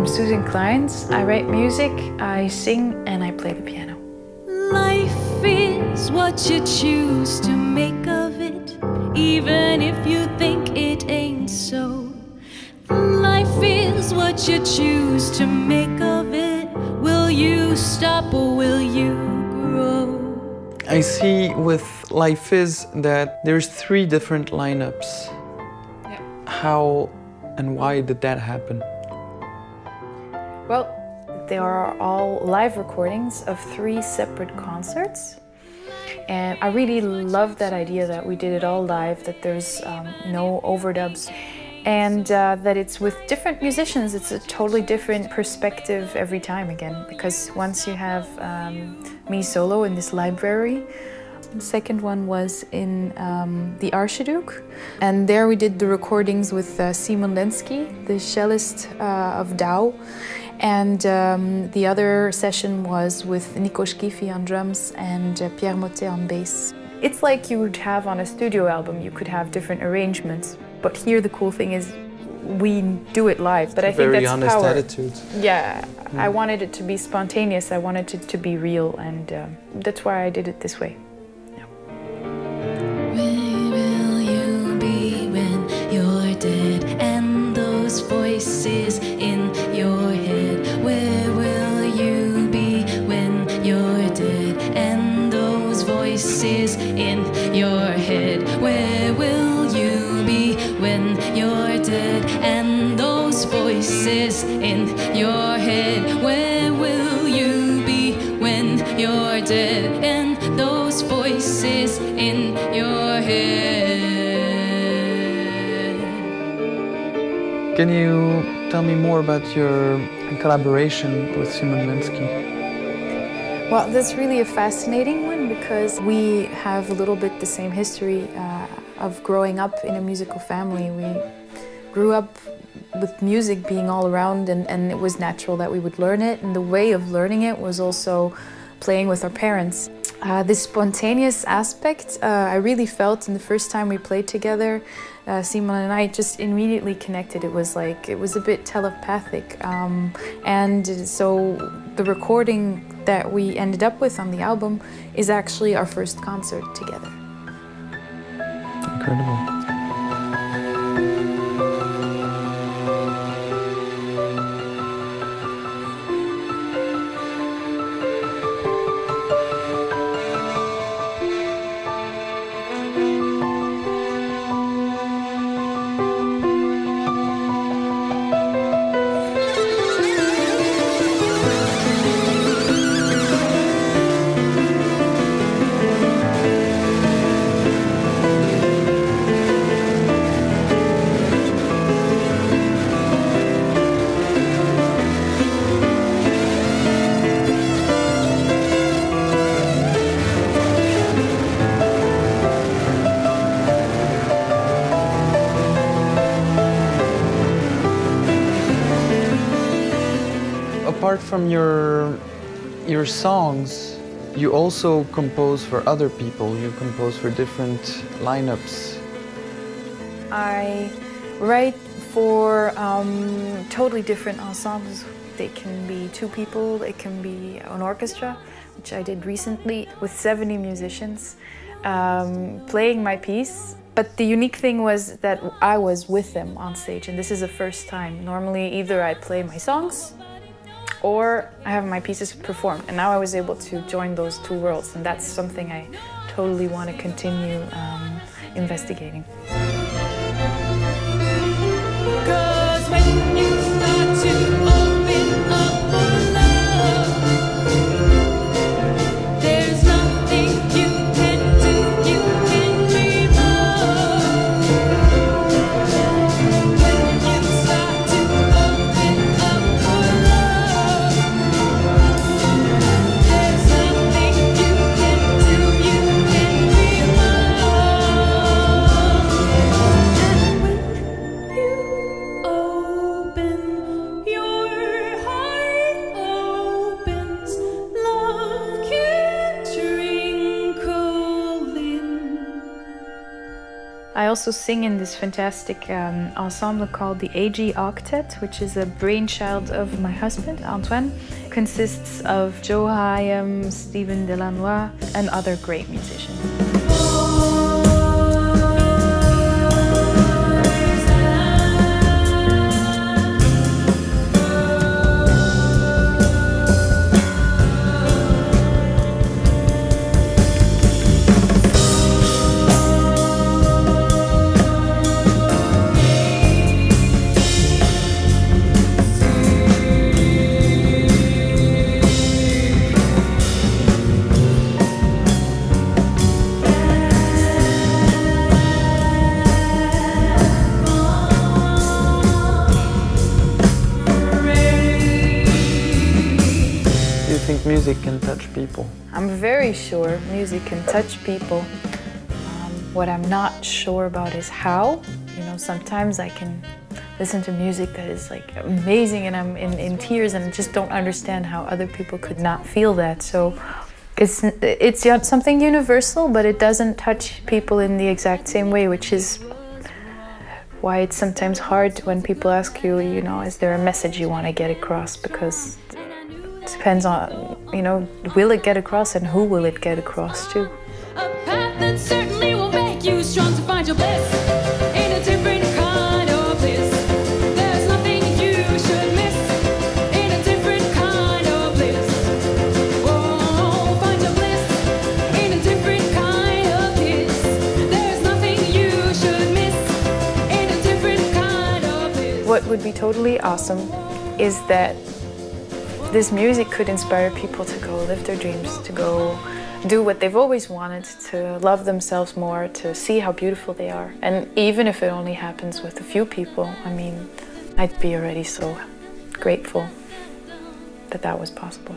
I'm Susan Clynes. I write music, I sing, and I play the piano. Life is what you choose to make of it, even if you think it ain't so. Life is what you choose to make of it. Will you stop or will you grow? I see with Life Is that there's 3 different lineups. Yeah. How and why did that happen? Well, they are all live recordings of 3 separate concerts. And I really love that idea that we did it all live, that there's no overdubs. And that it's with different musicians. It's a totally different perspective every time again. Because once you have me solo in this library. The second one was in the Archduke. And there we did the recordings with Lenski, the cellist of Douw. And the other session was with Nico Chkifi on drums and Pierre Mottet on bass. It's like you would have on a studio album, you could have different arrangements. But here the cool thing is we do it live. But I think that's honest power. attitude. Yeah, I wanted it to be spontaneous, I wanted it to be real, and that's why I did it this way. Yeah. Where will you be when you're dead? And those voices in your head. Where will you be when you're dead? And those voices in your head. Where will you be when you're dead? And those voices in your head. Where will you be when you're dead? And those voices in your head. Can you tell me more about your collaboration with Lenski? Well, that's really a fascinating one because we have a little bit the same history of growing up in a musical family. We grew up with music being all around and it was natural that we would learn it, and the way of learning it was also playing with our parents. This spontaneous aspect I really felt in the first time we played together. Simon and I just immediately connected. It was a bit telepathic. And so the recording that we ended up with on the album is actually our first concert together. Incredible. Apart from your songs, you also compose for other people. You compose for different lineups. I write for totally different ensembles. They can be 2 people, it can be an orchestra, which I did recently with 70 musicians playing my piece. But the unique thing was that I was with them on stage, and this is the first time. Normally either I play my songs or I have my pieces performed, and now I was able to join those 2 worlds, and that's something I totally want to continue investigating. I also sing in this fantastic ensemble called the AG Octet, which is a brainchild of my husband, Antoine. It consists of Joe Hyam, Stephen Delannoye, and other great musicians. Music can touch people. I'm very sure music can touch people. What I'm not sure about is how. You know, sometimes I can listen to music that is like amazing and I'm in tears and just don't understand how other people could not feel that. So it's something universal, but it doesn't touch people in the exact same way, which is why it's sometimes hard when people ask you, you know, is there a message you want to get across? Because it depends on, you know, will it get across and who will it get across to? A path that certainly will make you strong to find your bliss in a different kind of bliss. There's nothing you should miss in a different kind of bliss. Oh, find your bliss in a different kind of bliss. There's nothing you should miss in a different kind of bliss. What would be totally awesome is that this music could inspire people to go live their dreams, to go do what they've always wanted, to love themselves more, to see how beautiful they are. And even if it only happens with a few people, I mean, I'd be already so grateful that that was possible.